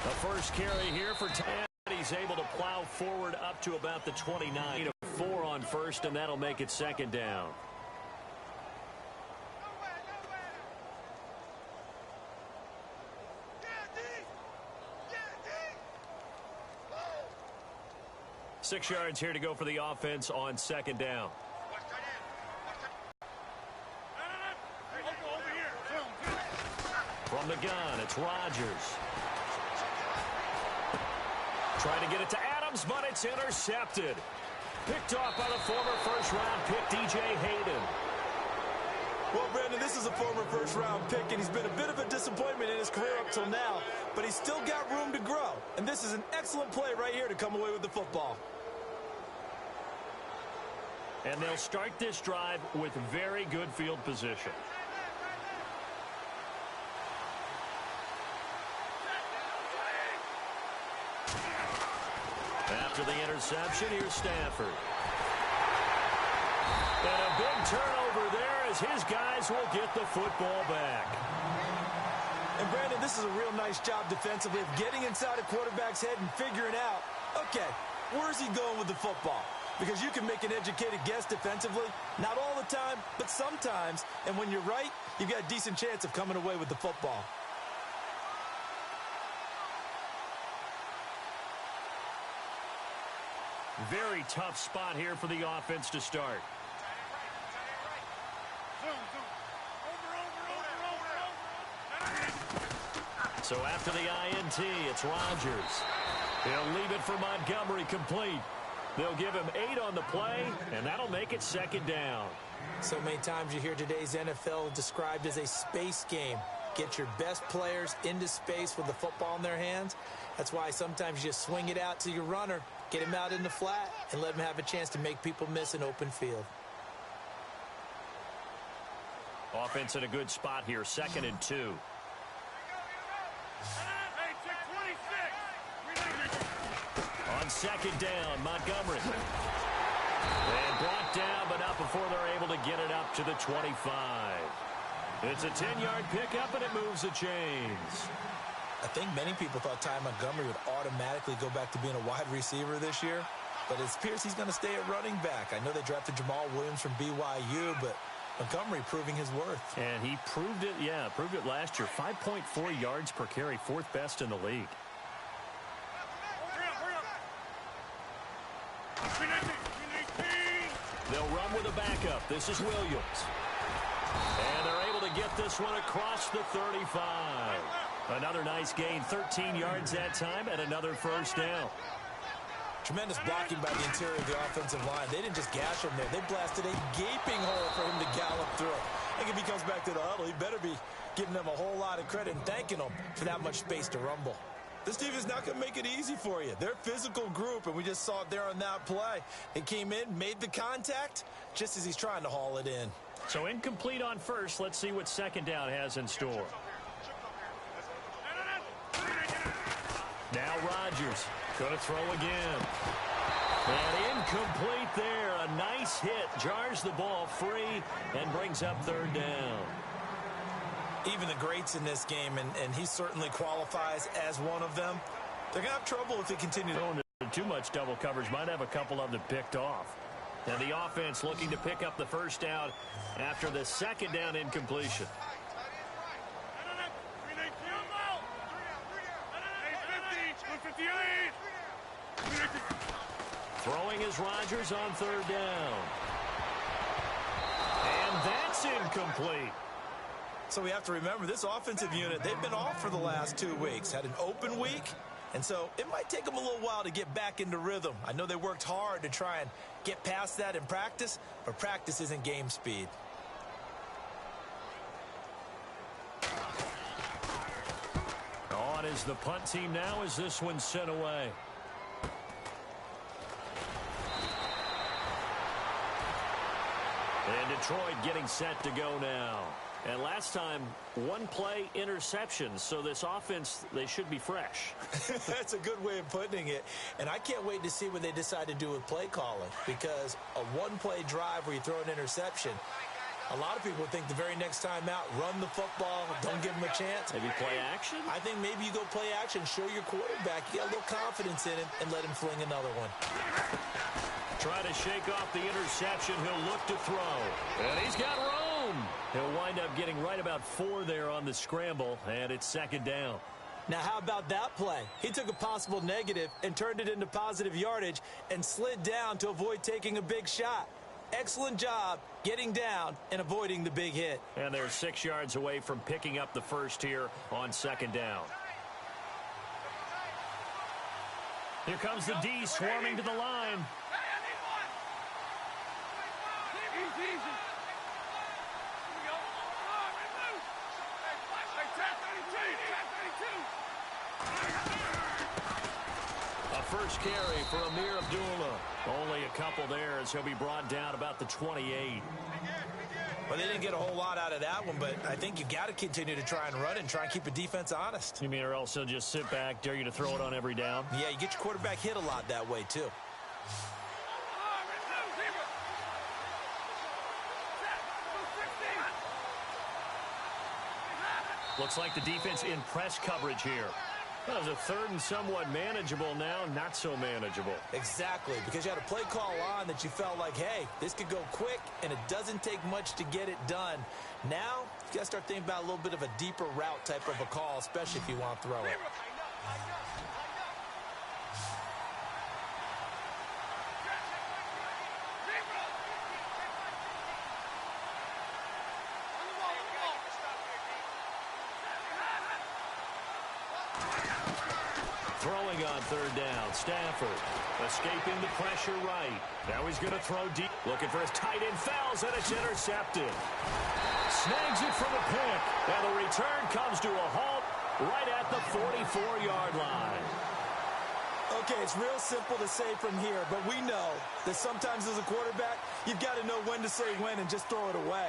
The first carry here for Tad. He's able to plow forward up to about the 29. 4 on first, and that'll make it second down. Six yards here to go for the offense on second down. From the gun, it's Rodgers. Trying to get it to Adams, but it's intercepted. Picked off by the former first-round pick, DJ Hayden. Well, Brandon, this is a former first-round pick, and he's been a bit of a disappointment in his career up till now, but he's still got room to grow. And this is an excellent play right here to come away with the football. And they'll start this drive with very good field position. After the interception, here's Stafford. And a big turnover there as his guys will get the football back. And, Brandon, this is a real nice job defensively of getting inside a quarterback's head and figuring out, okay, where's he going with the football? Because you can make an educated guess defensively, not all the time, but sometimes. And when you're right, you've got a decent chance of coming away with the football. Very tough spot here for the offense to start. So after the INT, it's Rodgers. He'll leave it for Montgomery complete. They'll give him 8 on the play, and that'll make it second down. So many times you hear today's NFL described as a space game. Get your best players into space with the football in their hands. That's why sometimes you just swing it out to your runner, get him out in the flat, and let him have a chance to make people miss an open field. Offense in a good spot here, 2nd and 2. On second down, Montgomery. And brought down, but not before they're able to get it up to the 25. It's a 10-yard pickup, and it moves the chains. I think many people thought Ty Montgomery would automatically go back to being a wide receiver this year, but it appears he's going to stay at running back. I know they drafted Jamal Williams from BYU, but Montgomery proving his worth. And he proved it, proved it last year. 5.4 yards per carry, 4th best in the league. They'll run with a backup. This is Williams. And they're able to get this one across the 35. Another nice gain, 13 yards that time, and another first down. Tremendous blocking by the interior of the offensive line. They didn't just gash him there. They blasted a gaping hole for him to gallop through. I think if he comes back to the huddle, he better be giving them a whole lot of credit and thanking them for that much space to rumble. This team is not going to make it easy for you. They're a physical group, and we just saw it there on that play. They came in, made the contact, just as he's trying to haul it in. So incomplete on first. Let's see what second down has in store. Now Rodgers going to throw again. And incomplete there. A nice hit. Jars the ball free and brings up 3rd down. Even the greats in this game, and he certainly qualifies as one of them, they're going to have trouble if they continue to... Too much double coverage. Might have a couple of them picked off. And the offense looking to pick up the first down after the second down incompletion. Throwing is Rodgers on 3rd down. And that's incomplete. So we have to remember this offensive unit, they've been off for the last 2 weeks, had an open week, and so it might take them a little while to get back into rhythm. I know they worked hard to try and get past that in practice, but practice isn't game speed. On is the punt team now as this one's sent away. And Detroit getting set to go now. And last time, 1 play interception. So this offense, they should be fresh. That's a good way of putting it. And I can't wait to see what they decide to do with play calling. Because a 1-play drive where you throw an interception, A lot of people think the very next time out, run the football, don't give them a chance. Maybe play action? I think maybe you go play action, show your quarterback you got a little confidence in it, and let him fling another one. Try to shake off the interception. He'll look to throw. And he's got room. He'll wind up getting right about 4 there on the scramble, and it's second down. Now, how about that play? He took a possible negative and turned it into positive yardage and slid down to avoid taking a big shot. Excellent job getting down and avoiding the big hit. And they're 6 yards away from picking up the first here on second down. Here comes the D swarming to the line. A first carry for Amir Abdullah. Only a couple there as he'll be brought down about the 28. Well, they didn't get a whole lot out of that one, but I think you got to continue to try and run it and try and keep the defense honest. You mean or else he'll just sit back, dare you to throw it on every down? Yeah, you get your quarterback hit a lot that way, too. Looks like the defense in press coverage here. That was a third and somewhat manageable now, not so manageable. Exactly, because you had a play call on that you felt like, hey, this could go quick, and it doesn't take much to get it done. Now, you got to start thinking about a little bit of a deeper route type of a call, especially if you want to throw it. Throwing on third down, Stafford escaping the pressure right. Now he's going to throw deep. Looking for his tight end, fouls, and it's intercepted. Snags it for the pick. And the return comes to a halt right at the 44-yard line. Okay, it's real simple to say from here, but we know that sometimes as a quarterback, you've got to know when to say when and just throw it away.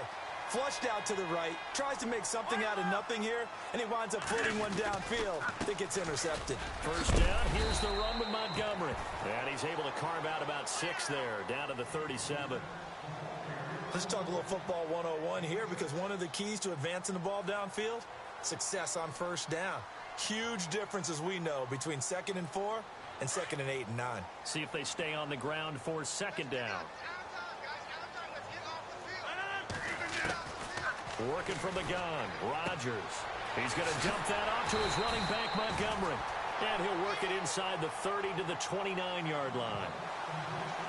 Flushed out to the right, tries to make something out of nothing here, and he winds up floating one downfield that gets intercepted. First down, here's the run with Montgomery. And he's able to carve out about 6 there, down to the 37. Let's talk a little football 101 here, because one of the keys to advancing the ball downfield, success on first down. Huge difference, as we know, between 2nd and 4 and 2nd and 8 and 9. See if they stay on the ground for second down. Working from the gun, Rodgers. He's going to dump that off to his running back, Montgomery. And he'll work it inside the 30 to the 29-yard line.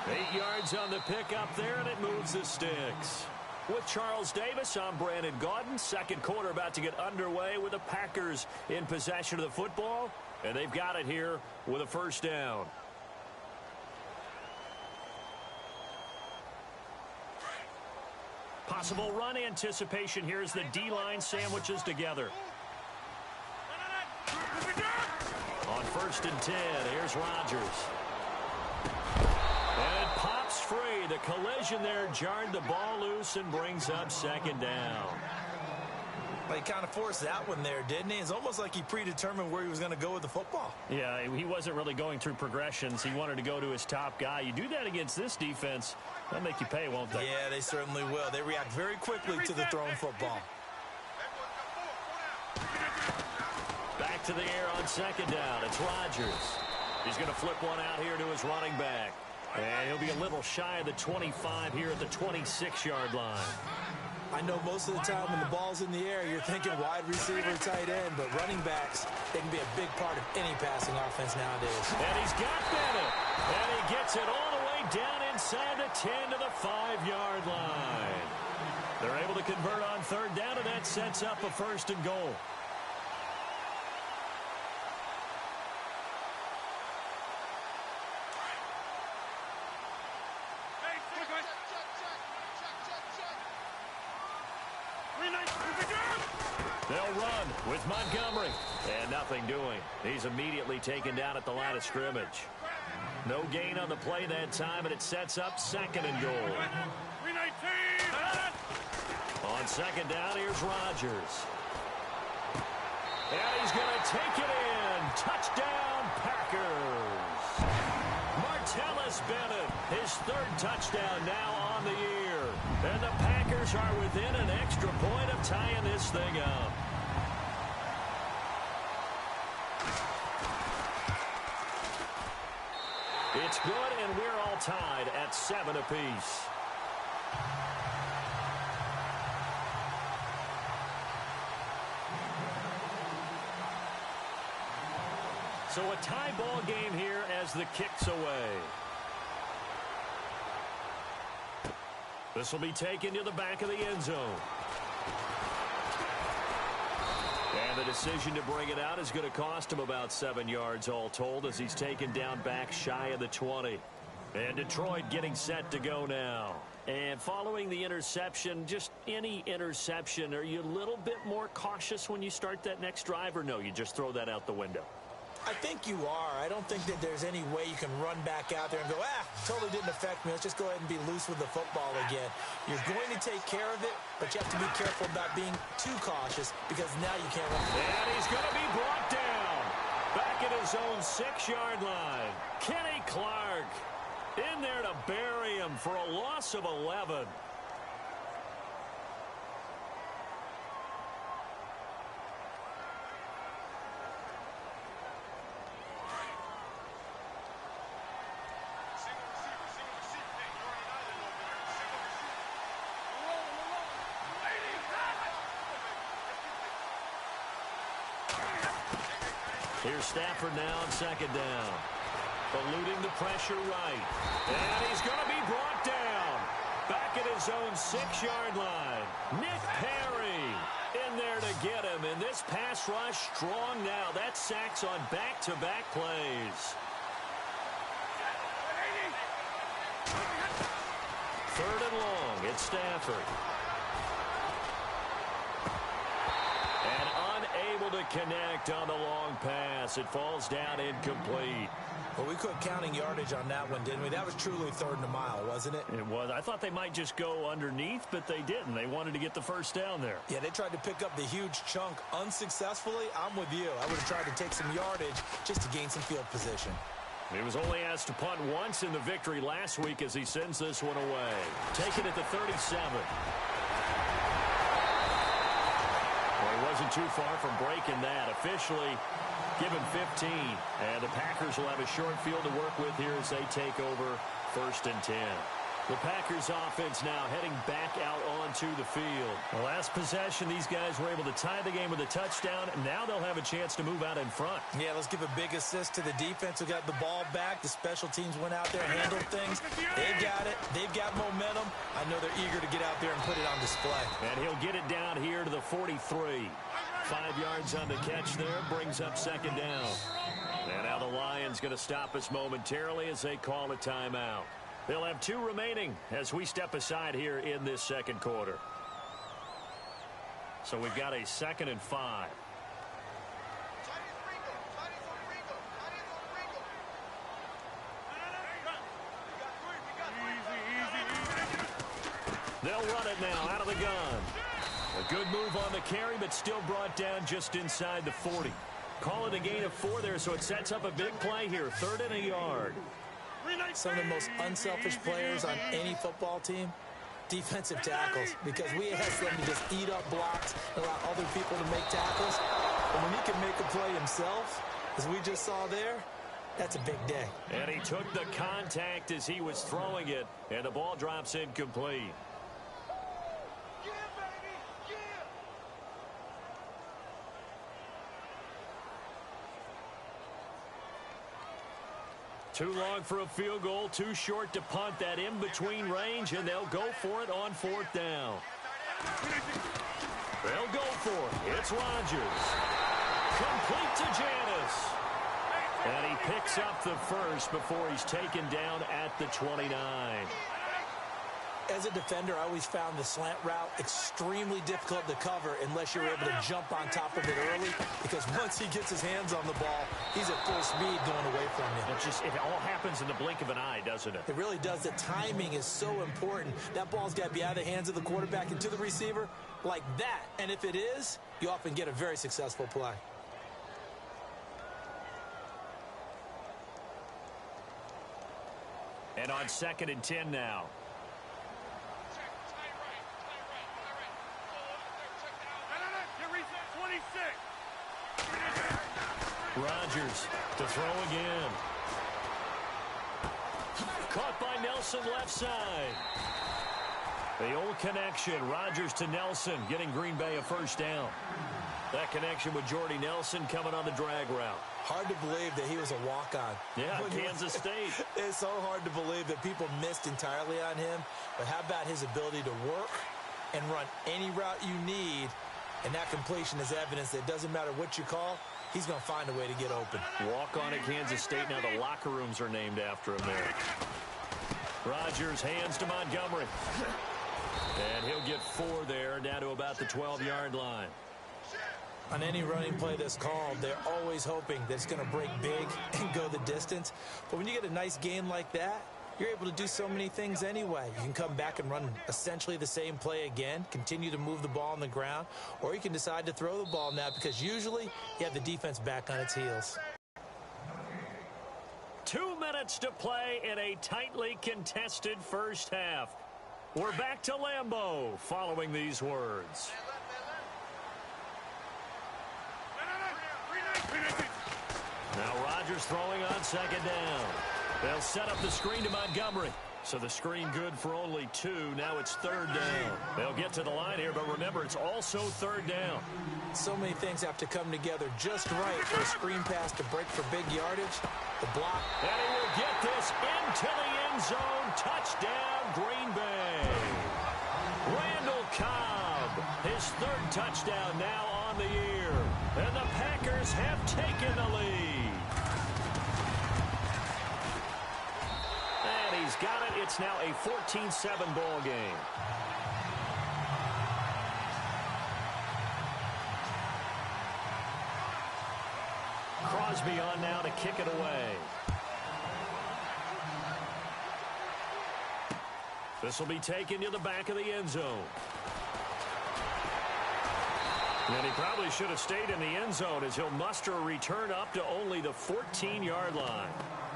8 yards on the pickup there, and it moves the sticks. With Charles Davis, I'm Brandon Gaudin. Second quarter about to get underway with the Packers in possession of the football. And they've got it here with a first down. Possible run anticipation here as the D-line sandwiches together. On 1st and 10, here's Rodgers. And it pops free. The collision there jarred the ball loose and brings up second down. Well, he kind of forced that one there, didn't he? It's almost like he predetermined where he was going to go with the football. Yeah, he wasn't really going through progressions. He wanted to go to his top guy. You do that against this defense, they'll make you pay, won't they? Yeah, they certainly will. They react very quickly to the thrown football. Back to the air on second down. It's Rodgers. He's going to flip one out here to his running back. And he'll be a little shy of the 25 here at the 26-yard line. I know most of the time when the ball's in the air, you're thinking wide receiver, tight end, but running backs, they can be a big part of any passing offense nowadays. And he's got Bennett. And he gets it all the way down inside the 10 to the 5-yard line. They're able to convert on third down, and that sets up a first and goal. They'll run with Montgomery. And nothing doing. He's immediately taken down at the line of scrimmage. No gain on the play that time, and it sets up second and goal. On second down, here's Rodgers. And he's going to take it in. Touchdown, Packers. Martellus Martellus Bennett, his third touchdown now on the year. And the Packers are within an extra point of tying this thing up. It's good, and we're all tied at 7 apiece. So a tie ball game here as the kick's away. This will be taken to the back of the end zone. And the decision to bring it out is going to cost him about 7 yards all told as he's taken down back shy of the 20. And Detroit getting set to go now. And following the interception, just any interception, are you a little bit more cautious when you start that next drive, or no, you just throw that out the window? I think you are. I don't think that there's any way you can run back out there and go, totally didn't affect me. Let's just go ahead and be loose with the football again. You're going to take care of it, but you have to be careful about being too cautious because now you can't run. And he's going to be brought down back at his own 6-yard line. Kenny Clark in there to bury him for a loss of 11. Here's Stafford now on 2nd down. Eluding the pressure right. And he's going to be brought down. Back at his own 6-yard line. Nick Perry in there to get him. And this pass rush strong now. That's sacks on back-to-back plays. 3rd and long. It's Stafford. To connect on the long pass. It falls down incomplete. Well, we quit counting yardage on that one, didn't we? That was truly 3rd and a mile, wasn't it? It was. I thought they might just go underneath, but they didn't. They wanted to get the first down there. Yeah, they tried to pick up the huge chunk unsuccessfully. I'm with you. I would have tried to take some yardage just to gain some field position. He was only asked to punt once in the victory last week as he sends this one away. Taken at the 37. Wasn't too far from breaking that. Officially given 15. And the Packers will have a short field to work with here as they take over 1st and 10. The Packers offense now heading back out onto the field. The last possession, these guys were able to tie the game with a touchdown. And now they'll have a chance to move out in front. Yeah, let's give a big assist to the defense who got the ball back. The special teams went out there, handled things. They've got it. They've got momentum. I know they're eager to get out there and put it on display. And he'll get it down here to the 43. 5 yards on the catch there, brings up 2nd down. And now the Lions going to stop us momentarily as they call a timeout. They'll have 2 remaining as we step aside here in this 2nd quarter. So we've got a 2nd and 5. They'll run it now out of the gun. A good move on the carry, but still brought down just inside the 40. Call it a gain of 4 there, so it sets up a big play here. 3rd and a yard. Some of the most unselfish players on any football team, defensive tackles, because we ask them to just eat up blocks and allow other people to make tackles. And when he can make a play himself, as we just saw there, that's a big day. And he took the contact as he was throwing it, and the ball drops incomplete. Too long for a field goal, too short to punt that in-between range, and they'll go for it on 4th down. They'll go for it. It's Rodgers. Complete to Janis. And he picks up the first before he's taken down at the 29. As a defender, I always found the slant route extremely difficult to cover unless you're able to jump on top of it early, because once he gets his hands on the ball, he's at full speed going away from you. It all happens in the blink of an eye, doesn't it? It really does. The timing is so important. That ball's got to be out of the hands of the quarterback and to the receiver like that. And if it is, you often get a very successful play. And on 2nd and 10 now. Rodgers to throw again. Caught by Nelson left side. The old connection, Rodgers to Nelson, getting Green Bay a first down. That connection with Jordy Nelson coming on the drag route. Hard to believe that he was a walk-on. Yeah, Kansas State. It's so hard to believe that people missed entirely on him. But how about his ability to work and run any route you need? And that completion is evidence that it doesn't matter what you call, he's going to find a way to get open. Walk on at Kansas State. Now the locker rooms are named after him there. Rodgers hands to Montgomery. And he'll get 4 there, down to about the 12-yard line. On any running play that's called, they're always hoping that it's going to break big and go the distance. But when you get a nice game like that, you're able to do so many things anyway. You can come back and run essentially the same play again, continue to move the ball on the ground, or you can decide to throw the ball now because usually you have the defense back on its heels. 2 minutes to play in a tightly contested first half. We're back to Lambeau following these words. Now Rodgers throwing on 2nd down. They'll set up the screen to Montgomery. So the screen good for only 2. Now it's 3rd down. They'll get to the line here, but remember, it's also 3rd down. So many things have to come together just right for a screen pass to break for big yardage. The block. And he will get this into the end zone. Touchdown, Green Bay. Randall Cobb, his 3rd touchdown now on the year. And the Packers have taken the lead. And he's got it. It's now a 14-7 ball game. Crosby on now to kick it away. This will be taken to the back of the end zone. And he probably should have stayed in the end zone as he'll muster a return up to only the 14-yard line.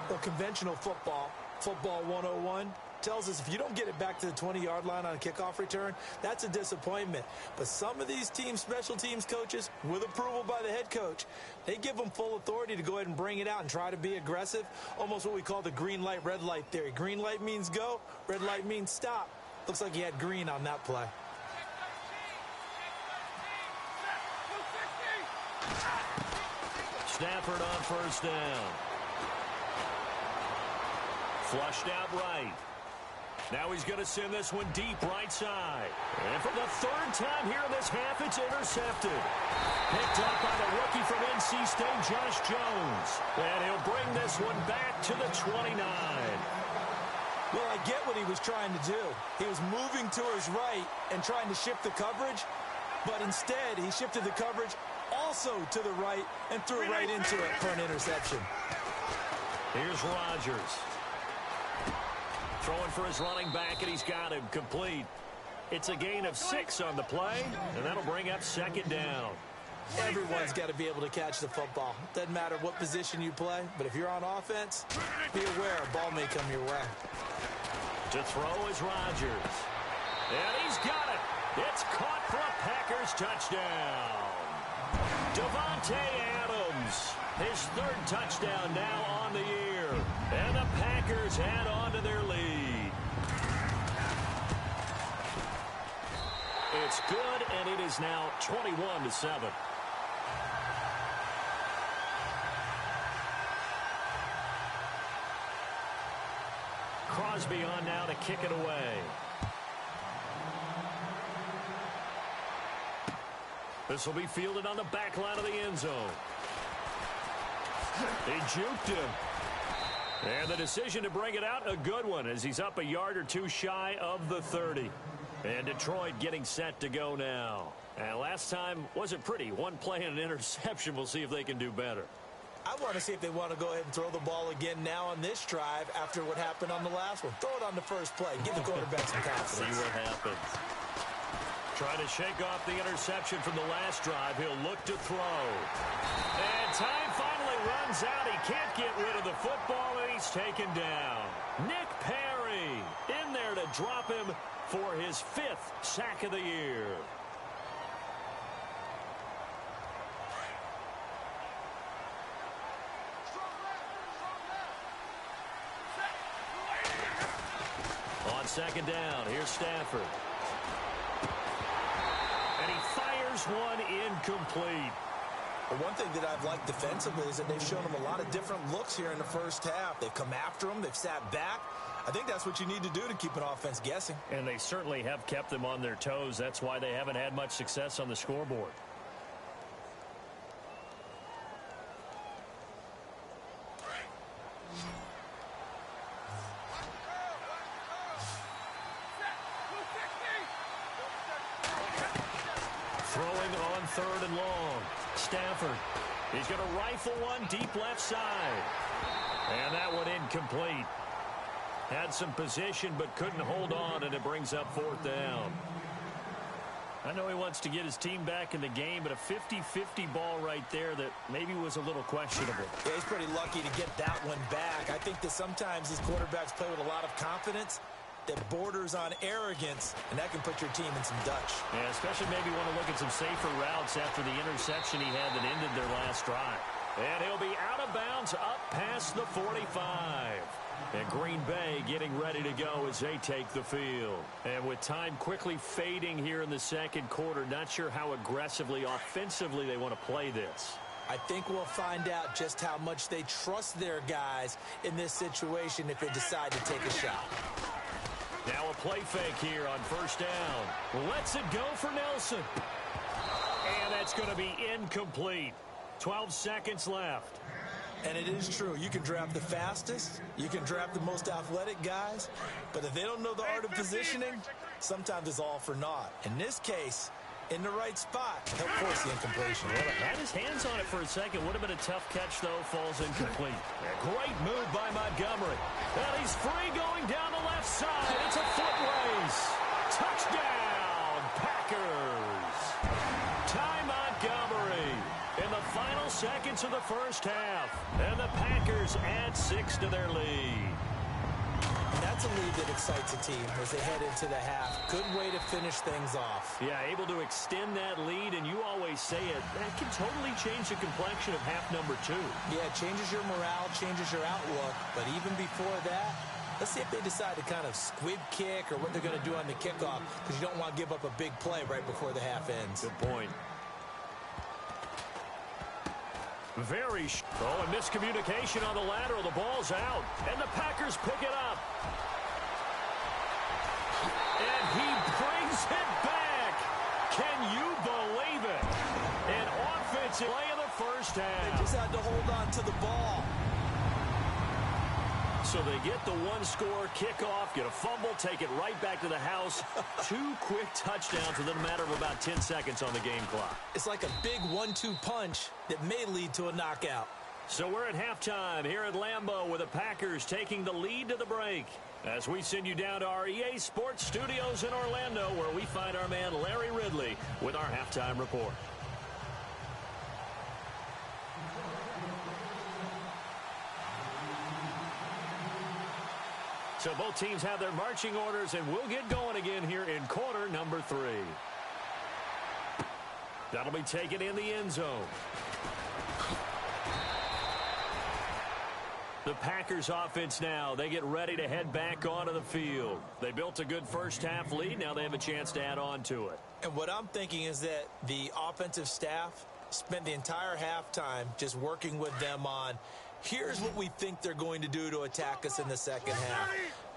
Well, conventional football 101, tells us if you don't get it back to the 20-yard line on a kickoff return, that's a disappointment. But some of these team special teams coaches, with approval by the head coach, they give them full authority to go ahead and bring it out and try to be aggressive, almost what we call the green light, red light theory. Green light means go, red light means stop. Looks like he had green on that play. Stafford on 1st down. Flushed out right. Now he's going to send this one deep right side. And for the 3rd time here in this half, it's intercepted. Picked up by the rookie from NC State, Josh Jones. And he'll bring this one back to the 29. Well, I get what he was trying to do. He was moving to his right and trying to shift the coverage, but instead he shifted the coverage also to the right and threw it right into it for an interception. Here's Rodgers. Throwing for his running back, and he's got him complete. It's a gain of 6 on the play, and that'll bring up 2nd down. Everyone's got to be able to catch the football. Doesn't matter what position you play, but if you're on offense, be aware a ball may come your way. To throw is Rodgers. And he's got it. It's caught for a Packers touchdown. Devontae Adams, his 3rd touchdown now on the year. And the Packers add on to their lead. It's good, and it is now 21-7. Crosby on now to kick it away. This will be fielded on the back line of the end zone. He juked him. And the decision to bring it out, a good one, as he's up a yard or 2 shy of the 30. And Detroit getting set to go now. And last time wasn't pretty. 1 play and an interception. We'll see if they can do better. I want to see if they want to go ahead and throw the ball again now on this drive after what happened on the last one. Throw it on the first play. Give the quarterback some confidence. See what happens. Trying to shake off the interception from the last drive. He'll look to throw. And time finally runs out. He can't get rid of the football, and he's taken down. Nick Perry in there to drop him for his 5th sack of the year. On second down, here's Stafford. And he fires one incomplete. Well, one thing that I've liked defensively is that they've shown him a lot of different looks here in the first half. They've come after him. They've sat back. I think that's what you need to do to keep an offense guessing. And they certainly have kept them on their toes. That's why they haven't had much success on the scoreboard. Throwing on 3rd and long. Stafford. He's going to rifle one deep left side. And that one incomplete. Had some position but couldn't hold on, and it brings up 4th down. I know he wants to get his team back in the game, but a 50-50 ball right there that maybe was a little questionable. Yeah, he's pretty lucky to get that one back. I think that sometimes these quarterbacks play with a lot of confidence that borders on arrogance, and that can put your team in some Dutch. Yeah, especially maybe want to look at some safer routes after the interception he had that ended their last drive. And he'll be out of bounds up past the 45. And Green Bay getting ready to go as they take the field. And with time quickly fading here in the second quarter, not sure how aggressively, offensively they want to play this. I think we'll find out just how much they trust their guys in this situation if they decide to take a shot. Now a play fake here on 1st down. Lets it go for Nelson. And that's going to be incomplete. 12 seconds left. And it is true. You can draft the fastest. You can draft the most athletic guys. But if they don't know the art of positioning, sometimes it's all for naught. In this case, in the right spot, help force the incompletion. Well, had his hands on it for a second. Would have been a tough catch, though. Falls incomplete. A great move by Montgomery. And he's free going down the left side. It's a foot race. Touchdown, Packers. Ty Montgomery in the final seconds of the first half. And the Packers add 6 to their lead. That's a lead that excites a team as they head into the half. Good way to finish things off. Yeah, able to extend that lead, and you always say it, that can totally change the complexion of half number 2. Yeah, it changes your morale, changes your outlook. But even before that, let's see if they decide to kind of squib kick or what they're going to do on the kickoff, because you don't want to give up a big play right before the half ends. Good point. And miscommunication on the lateral. The ball's out, and the Packers pick it up. And he brings it back. Can you believe it? An offensive play in the first half. They just had to hold on to the ball. So they get the one-score kickoff, get a fumble, take it right back to the house. 2 quick touchdowns within a matter of about 10 seconds on the game clock. It's like a big 1-2 punch that may lead to a knockout. So we're at halftime here at Lambeau with the Packers taking the lead to the break. As we send you down to our EA Sports Studios in Orlando, where we find our man Larry Ridley with our halftime report. So both teams have their marching orders, and we'll get going again here in quarter number 3. That'll be taken in the end zone. The Packers offense now, they get ready to head back onto the field. They built a good first half lead. Now they have a chance to add on to it. And what I'm thinking is that the offensive staff spent the entire halftime just working with them on, here's what we think they're going to do to attack us in the second half.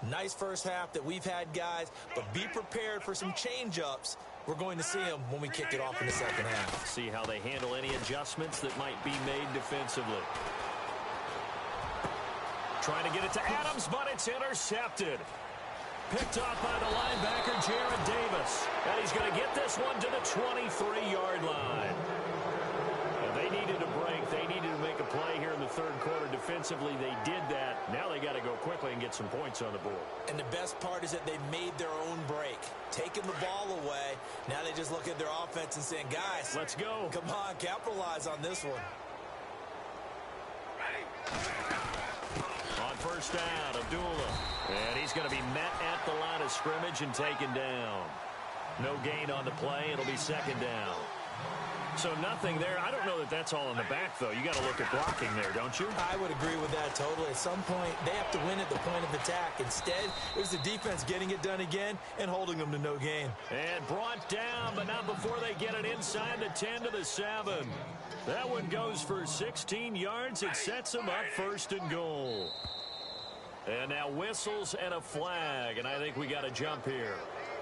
Nice first half that we've had, guys, but be prepared for some change-ups. We're going to see them when we kick it off in the second half. See how they handle any adjustments that might be made defensively. Trying to get it to Adams, but it's intercepted. Picked off by the linebacker, Jared Davis. And he's going to get this one to the 23-yard line. And they needed a break. They needed to make a play here in the third quarter defensively. defensively they did that. Now they got to go quickly and get some points on the board. And the best part is that they made their own break, taking the ball away. Now they just look at their offense and saying, guys, let's go. Come on, capitalize on this one. On first down, Abdullah. And he's going to be met at the line of scrimmage and taken down. No gain on the play. It'll be second down. So nothing there. I don't know that that's all in the back, though. You got to look at blocking there, don't you? I would agree with that totally. At some point, they have to win at the point of attack. Instead, it was the defense getting it done again and holding them to no gain. And brought down, but not before they get it inside the 10 to the 7. That one goes for 16 yards. It sets them up first and goal. And now whistles and a flag, and I think we got to jump here.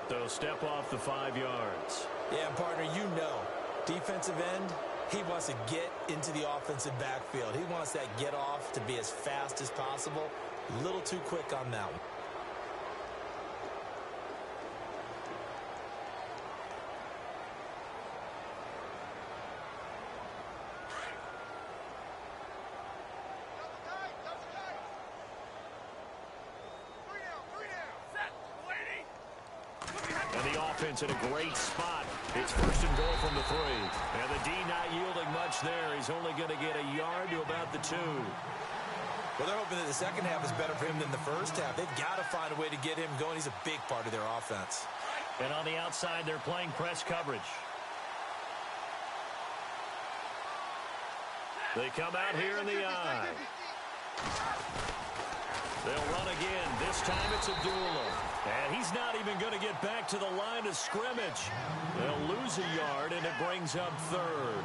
They'll step off the 5 yards. Yeah, partner, you know, defensive end, he wants to get into the offensive backfield. He wants that get off to be as fast as possible. A little too quick on that one. Offense in a great spot. It's first and goal from the 3. And the D not yielding much there. He's only going to get a yard to about the 2. Well, they're hoping that the second half is better for him than the first half. They've got to find a way to get him going. He's a big part of their offense. And on the outside, they're playing press coverage. They come out here in the eye. They'll run again. This time it's Abdullah. And he's not even going to get back to the line of scrimmage. They'll lose a yard, and it brings up third.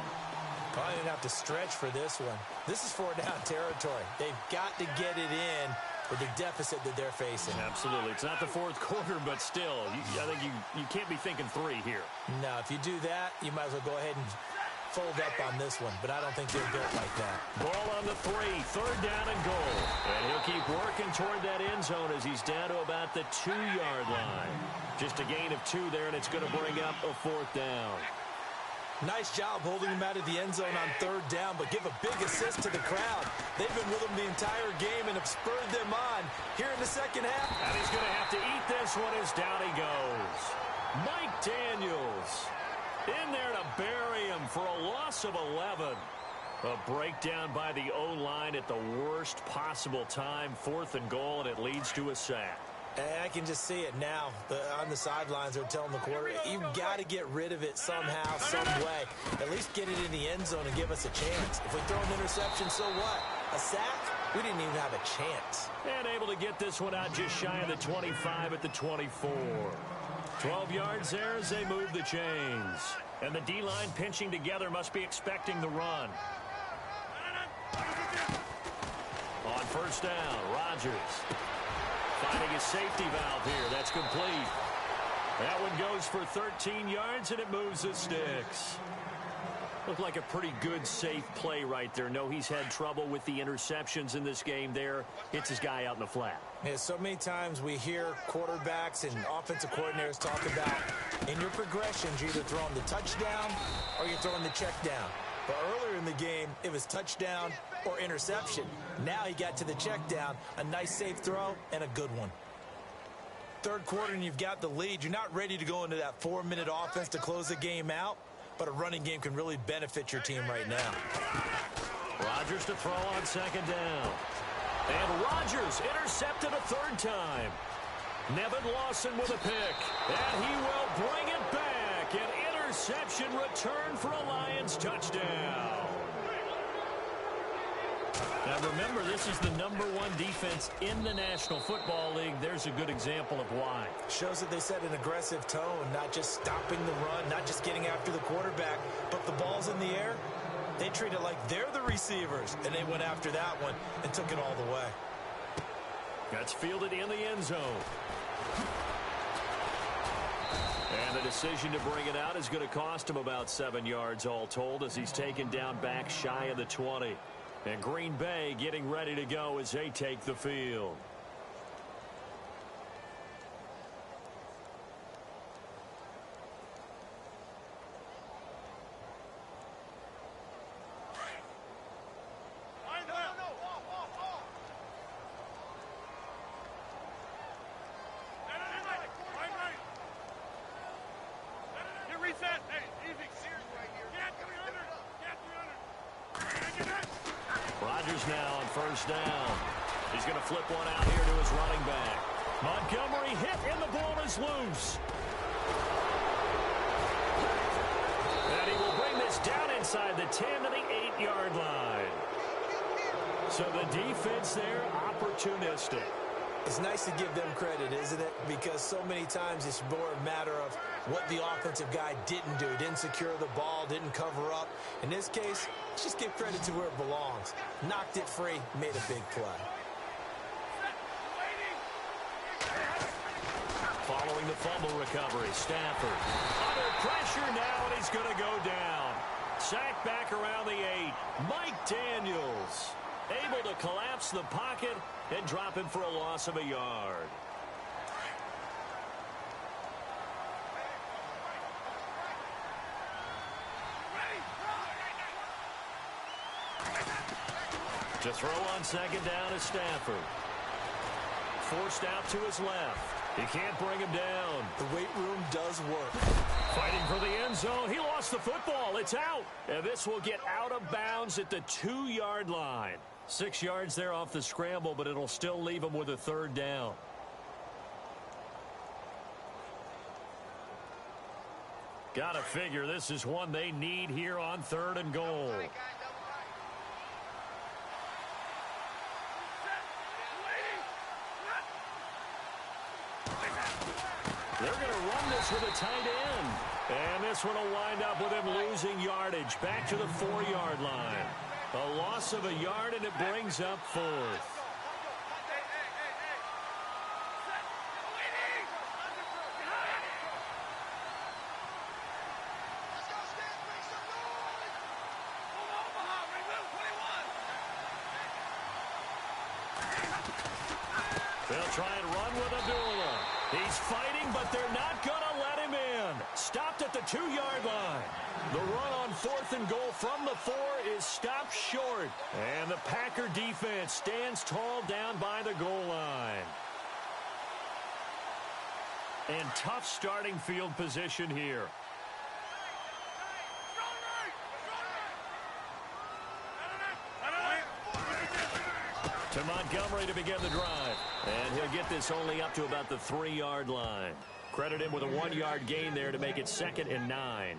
Probably didn't have to stretch for this one. This is 4-down territory. They've got to get it in with the deficit that they're facing. Absolutely. It's not the fourth quarter, but still, I think you can't be thinking 3 here. No, if you do that, you might as well go ahead and fold up on this one, but I don't think they're built like that. Ball on the 3, third down and goal. And he'll keep working toward that end zone as he's down to about the 2-yard line. Just a gain of 2 there, and it's going to bring up a 4th down. Nice job holding him out of the end zone on third down, but give a big assist to the crowd. They've been with him the entire game and have spurred them on here in the second half. And he's going to have to eat this one as down he goes. Mike Daniels in there to bury him for a loss of 11. A breakdown by the O-line at the worst possible time. 4th and goal, and it leads to a sack. And I can just see it now. On the sidelines, they're telling the quarterback, you've got to get rid of it somehow, some way. At least get it in the end zone and give us a chance. If we throw an interception, so what? A sack? We didn't even have a chance. And able to get this one out just shy of the 25 at the 24. 12 yards there as they move the chains. And the D-line pinching together must be expecting the run. On first down, Rodgers finding a safety valve here. That's complete. That one goes for 13 yards, and it moves the sticks. Looked like a pretty good, safe play right there. No, he's had trouble with the interceptions in this game there. Hits his guy out in the flat. Yeah, so many times we hear quarterbacks and offensive coordinators talk about in your progressions, you're either throwing the touchdown or you're throwing the check down. But earlier in the game, it was touchdown or interception. Now he got to the check down, a nice safe throw, and a good one. Third quarter, and you've got the lead. You're not ready to go into that 4-minute offense to close the game out, but a running game can really benefit your team right now. Rodgers to throw on second down. And Rodgers intercepted a third time. Nevin Lawson with a pick. And he will bring it back. An interception return for a Lions touchdown. Now remember, this is the #1 defense in the National Football League. There's a good example of why. Shows that they set an aggressive tone, not just stopping the run, not just getting after the quarterback, but the ball's in the air. They treat it like they're the receivers, and they went after that one and took it all the way. That's fielded in the end zone. And the decision to bring it out is going to cost him about 7 yards all told as he's taken down back shy of the 20. And Green Bay getting ready to go as they take the field. now on first down. He's going to flip one out here to his running back. Montgomery hit, and the ball is loose. And he will bring this down inside the 10 to the 8-yard line. So the defense there, opportunistic. It's nice to give them credit, isn't it? Because so many times it's more a matter of what the offensive guy didn't do. Didn't secure the ball, didn't cover up. In this case, just give credit to where it belongs. Knocked it free, made a big play. Following the fumble recovery, Stafford under pressure now, and he's going to go down. Sacked back around the 8. Mike Daniels able to collapse the pocket and drop him for a loss of a yard. To throw on second down is Stafford. Forced out to his left. He can't bring him down. The weight room does work. Fighting for the end zone. He lost the football. It's out. And this will get out of bounds at the 2-yard line. 6 yards there off the scramble, but it'll still leave him with a third down. Gotta figure this is one they need here on 3rd and goal. They're going to run this with a tight end. And this one will wind up with him losing yardage back to the 4-yard line. A loss of a yard, and it brings up 4th. They'll try and run with Abdullah. He's fighting, but they're not going to let him in. Stopped at the 2-yard line. The run on 4th and goal from the 4 is stopped short. And the Packer defense stands tall down by the goal line. And tough starting field position here. To Montgomery to begin the drive. And he'll get this only up to about the 3-yard line. Credit him with a 1-yard gain there to make it 2nd and 9.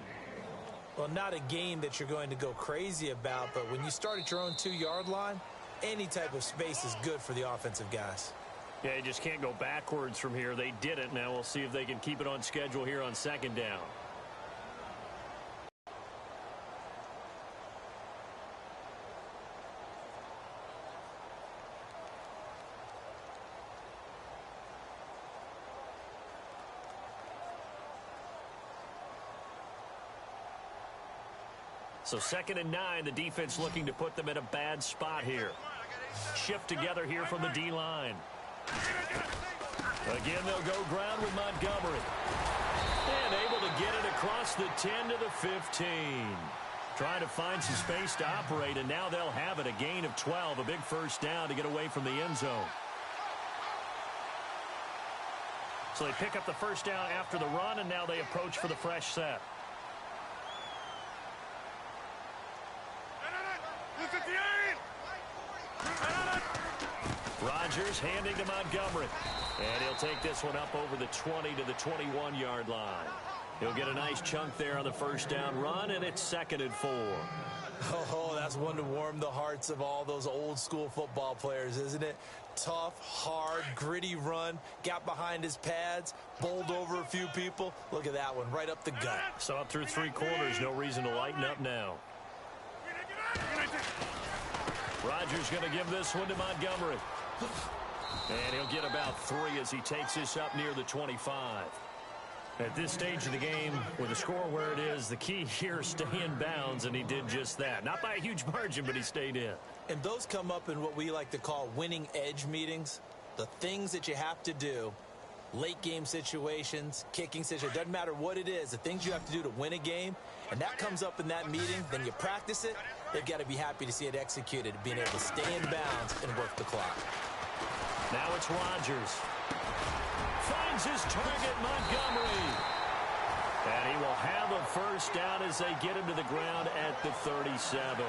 Well, not a gain that you're going to go crazy about, but when you start at your own 2-yard line, any type of space is good for the offensive guys. Yeah, you just can't go backwards from here. They did it. Now we'll see if they can keep it on schedule here on 2nd down. So 2nd and 9, the defense looking to put them in a bad spot here. Shift together here from the D-line. Again, they'll go ground with Montgomery. And able to get it across the 10 to the 15. Trying to find some space to operate, and now they'll have it. A gain of 12, a big first down to get away from the end zone. So they pick up the first down after the run, and now they approach for the fresh set. Rodgers handing to Montgomery. And he'll take this one up over the 20 to the 21-yard line. He'll get a nice chunk there on the first down run, and it's 2nd and 4. Oh, that's one to warm the hearts of all those old-school football players, isn't it? Tough, hard, gritty run. Got behind his pads, bowled over a few people. Look at that one, right up the gut. So up through 3 quarters, no reason to lighten up now. Rodgers going to give this one to Montgomery. And he'll get about 3 as he takes this up near the 25. At this stage of the game, with the score where it is, the key here is stay in bounds, and he did just that. Not by a huge margin, but he stayed in. And those come up in what we like to call winning edge meetings. The things that you have to do, late game situations, kicking situations, doesn't matter what it is, the things you have to do to win a game, and that comes up in that meeting, then you practice it, they've got to be happy to see it executed, being able to stay in bounds and work the clock. Now it's Rodgers. Finds his target, Montgomery. And he will have a first down as they get him to the ground at the 37.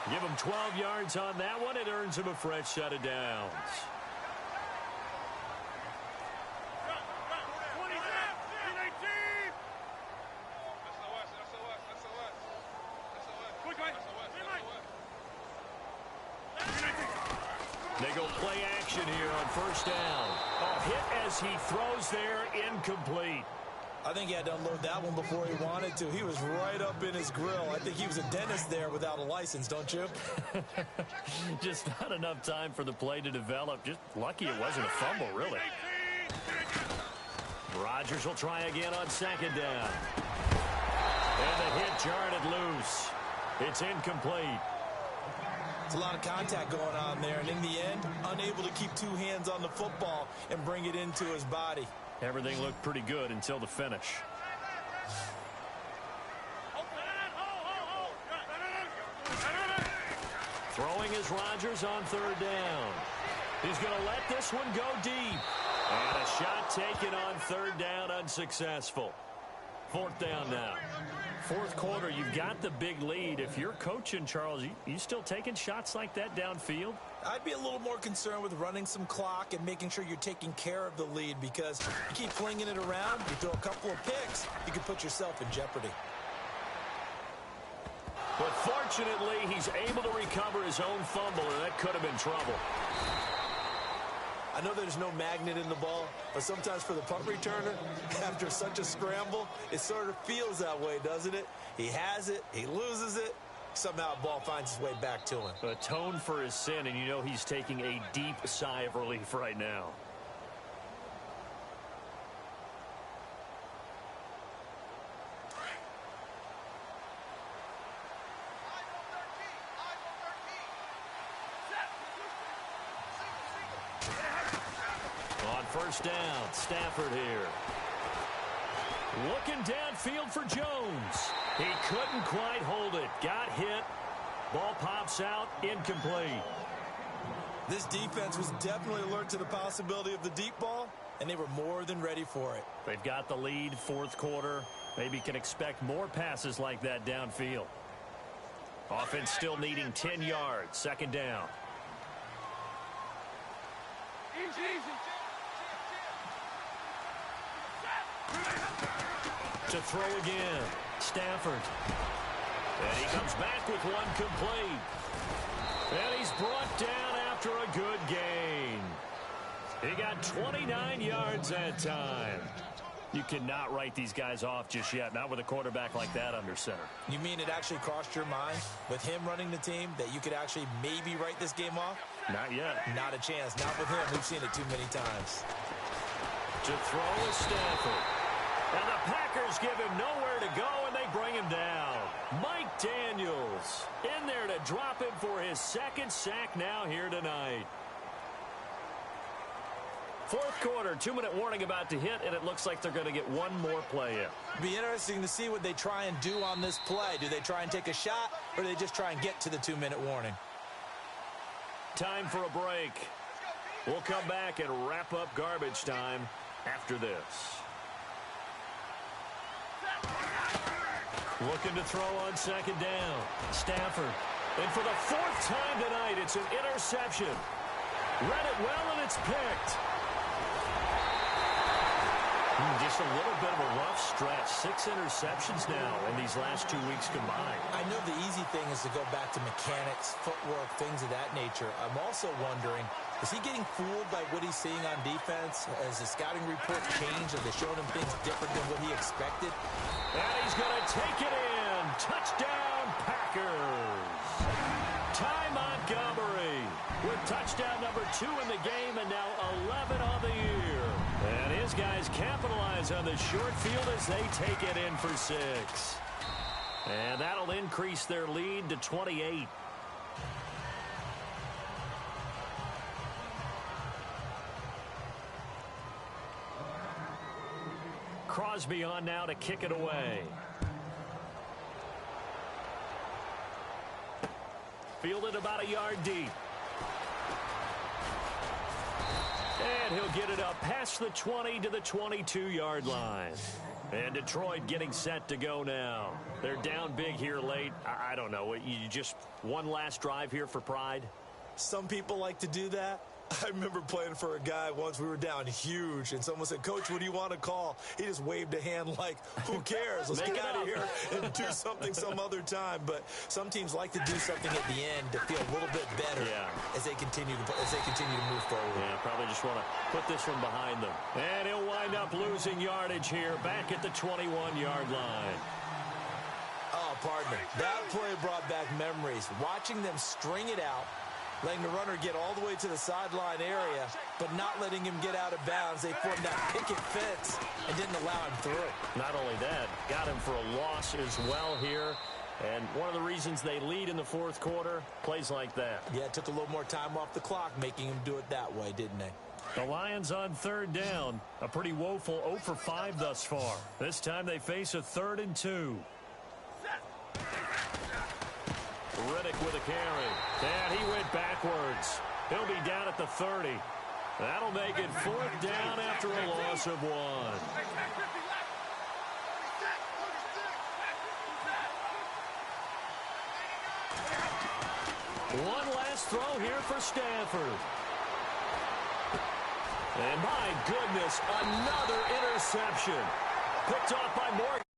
Give him 12 yards on that one. It earns him a fresh set of downs. They go play action here on first down. A hit as he throws there, incomplete. I think he had to unload that one before he wanted to. He was right up in his grill. I think he was a dentist there without a license, don't you? Just not enough time for the play to develop. Just lucky it wasn't a fumble, really. Rodgers will try again on second down. And the hit jarred it loose. It's incomplete. It's a lot of contact going on there, and in the end, unable to keep two hands on the football and bring it into his body. Everything looked pretty good until the finish. Throwing is Rodgers on third down. He's going to let this one go deep. And a shot taken on third down, unsuccessful. Fourth down now. Fourth quarter, you've got the big lead. If you're coaching, Charles, you still taking shots like that downfield? I'd be a little more concerned with running some clock and making sure you're taking care of the lead, because you keep flinging it around, you throw a couple of picks, you can put yourself in jeopardy. But fortunately, he's able to recover his own fumble, and that could have been trouble. I know there's no magnet in the ball, but sometimes for the punt returner, after such a scramble, it sort of feels that way, doesn't it? He has it, he loses it, somehow the ball finds its way back to him. Atone for his sin, and you know he's taking a deep sigh of relief right now. On first down, Stafford here. Looking downfield for Jones. He couldn't quite hold it. Got hit. Ball pops out, incomplete. This defense was definitely alert to the possibility of the deep ball, and they were more than ready for it. They've got the lead, fourth quarter. Maybe can expect more passes like that downfield. Offense still needing 10 yards, second down. To throw again, Stafford. And he comes back with one complete. And he's brought down after a good gain. He got 29 yards that time. You cannot write these guys off just yet, not with a quarterback like that under center. You mean it actually crossed your mind, with him running the team, that you could actually maybe write this game off? Not yet. Not a chance. Not with him. We've seen it too many times. To throw is Stafford. And the Packers give him nowhere to go, and they bring him down. Mike Daniels in there to drop him for his second sack now here tonight. Fourth quarter, 2-minute warning about to hit, and it looks like they're going to get one more play in. It'll be interesting to see what they try and do on this play. Do they try and take a shot, or do they just try and get to the 2-minute warning? Time for a break. We'll come back and wrap up garbage time after this. Looking to throw on second down. Stafford. And for the fourth time tonight, it's an interception. Read it well, and it's picked. Just a little bit of a rough stretch. 6 interceptions now in these last 2 weeks combined. I know the easy thing is to go back to mechanics, footwork, things of that nature. I'm also wondering, is he getting fooled by what he's seeing on defense? Has the scouting report changed? Have they shown him things different than what he expected? And he's going to take it in. Touchdown, Packers. Ty Montgomery with touchdown number 2 in the game, and now 11 on the year. And his guys capitalize on the short field as they take it in for 6. And that'll increase their lead to 28. Crosby on now to kick it away. Fielded about a yard deep. And he'll get it up past the 20 to the 22-yard line. And Detroit getting set to go now. They're down big here late. I don't know. You just one last drive here for pride? Some people like to do that. I remember playing for a guy once. We were down huge, and someone said, "Coach, what do you want to call?" He just waved a hand like, who cares? Let's get out of here and do something some other time. But some teams like to do something at the end to feel a little bit better as they continue to move forward. Yeah, probably just want to put this one behind them. And he'll wind up losing yardage here back at the 21-yard line. Oh, pardon me. That play brought back memories. Watching them string it out, letting the runner get all the way to the sideline area, but not letting him get out of bounds. They formed that picket fence and didn't allow him through. Not only that, got him for a loss as well here. And one of the reasons they lead in the fourth quarter, plays like that. Yeah, it took a little more time off the clock, making him do it that way, didn't they? The Lions on third down. A pretty woeful 0 for 5 thus far. This time they face a 3rd and 2. Riddick with a carry. And he went backwards. He'll be down at the 30. That'll make it 4th down after a loss of 1. One last throw here for Stanford. And my goodness, another interception. Picked off by Morgan.